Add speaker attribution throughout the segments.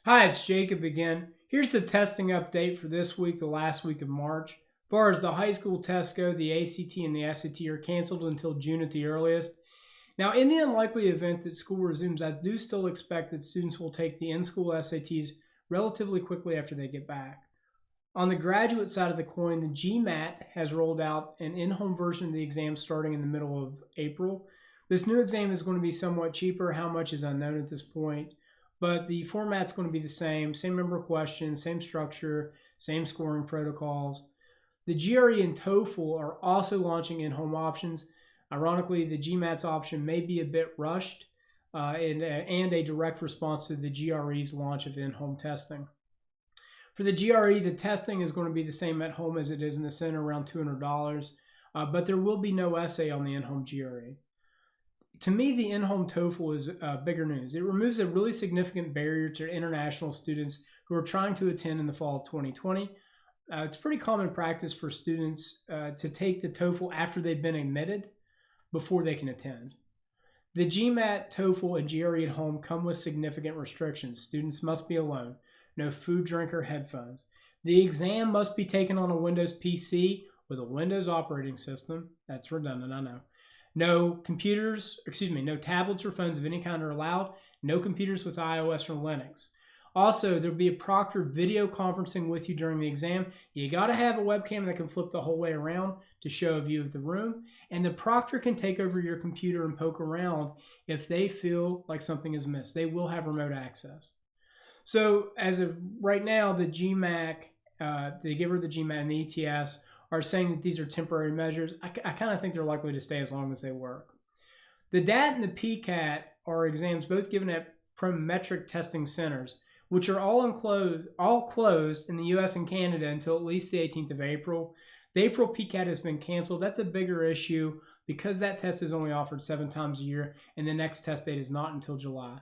Speaker 1: Hi, it's Jacob again. Here's the testing update for this week, the last week of March. As far as the high school tests go, the ACT and the SAT are canceled until June at the earliest. Now, in the unlikely event that school resumes, I do still expect that students will take the in-school SATs relatively quickly after they get back. On the graduate side of the coin, the GMAT has rolled out an in-home version of the exam starting in the middle of April. This new exam is going to be somewhat cheaper. How much is unknown at this point, but the format's going to be the same number of questions, same structure, same scoring protocols. The GRE and Toefl are also launching in-home options. Ironically, the GMAT's option may be a bit rushed and a direct response to the GRE's launch of in-home testing. For the GRE, the testing is going to be the same at home as it is in the center, around $200, but there will be no essay on the in-home GRE. To me, the in-home Toefl is bigger news. It removes a really significant barrier to international students who are trying to attend in the fall of 2020. It's pretty common practice for students to take the Toefl after they've been admitted before they can attend. The GMAT, Toefl, and GRE at home come with significant restrictions. Students must be alone. No food, drink, or headphones. The exam must be taken on a Windows PC with a Windows operating system. That's redundant, I know. No tablets or phones of any kind are allowed. No computers with iOS or Linux. Also, there'll be a proctor video conferencing with you during the exam. You got to have a webcam that can flip the whole way around to show a view of the room. And the proctor can take over your computer and poke around if they feel like something is missed. They will have remote access. So as of right now, the GMAC, the giver of the GMAT and the ETS are saying that these are temporary measures. I kind of think they're likely to stay as long as they work. The DAT and the PCAT are exams both given at prometric testing centers, which are all closed in the US and Canada until at least the 18th of April. The April PCAT has been canceled. That's a bigger issue because that test is only offered 7 times a year, and the next test date is not until July.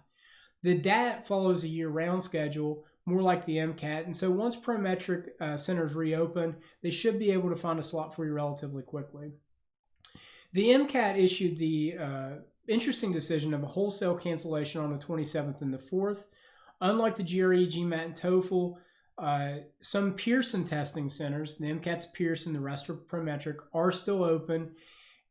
Speaker 1: The DAT follows a year-round schedule, more like the MCAT, and so once prometric centers reopen, they should be able to find a slot for you relatively quickly. The MCAT issued the interesting decision of a wholesale cancellation on the 27th and the 4th. Unlike the GRE, GMAT, and Toefl, some Pearson testing centers, the MCAT's Pearson, the rest are prometric, are still open,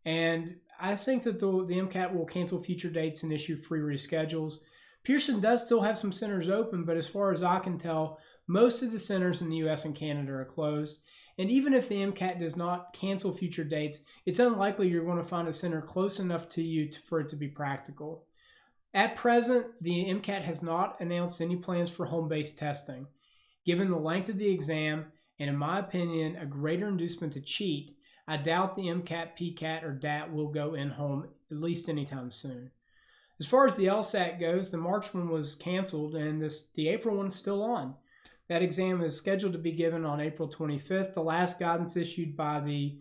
Speaker 1: and I think that the MCAT will cancel future dates and issue free reschedules. Pearson does still have some centers open, but as far as I can tell, most of the centers in the US and Canada are closed. And even if the MCAT does not cancel future dates, it's unlikely you're going to find a center close enough to you for it to be practical. At present, the MCAT has not announced any plans for home-based testing. Given the length of the exam, and in my opinion, a greater inducement to cheat, I doubt the MCAT, PCAT, or DAT will go in-home at least anytime soon. As far as the Lsat goes, the March one was canceled and the April one is still on. That exam is scheduled to be given on April 25th. The last guidance issued by the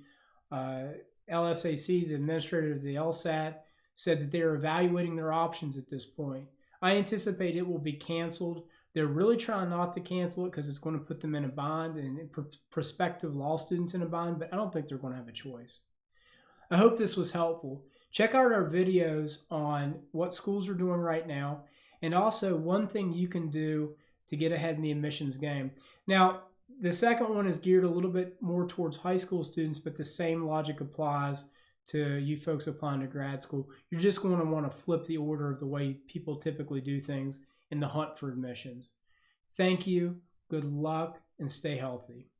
Speaker 1: LSAC, the administrator of the Lsat, said that they are evaluating their options at this point. I anticipate it will be canceled. They're really trying not to cancel it because it's going to put them in a bind and prospective law students in a bind, but I don't think they're going to have a choice. I hope this was helpful. Check out our videos on what schools are doing right now, and also one thing you can do to get ahead in the admissions game. Now, the second one is geared a little bit more towards high school students, but the same logic applies to you folks applying to grad school. You're just going to want to flip the order of the way people typically do things in the hunt for admissions. Thank you, good luck, and stay healthy.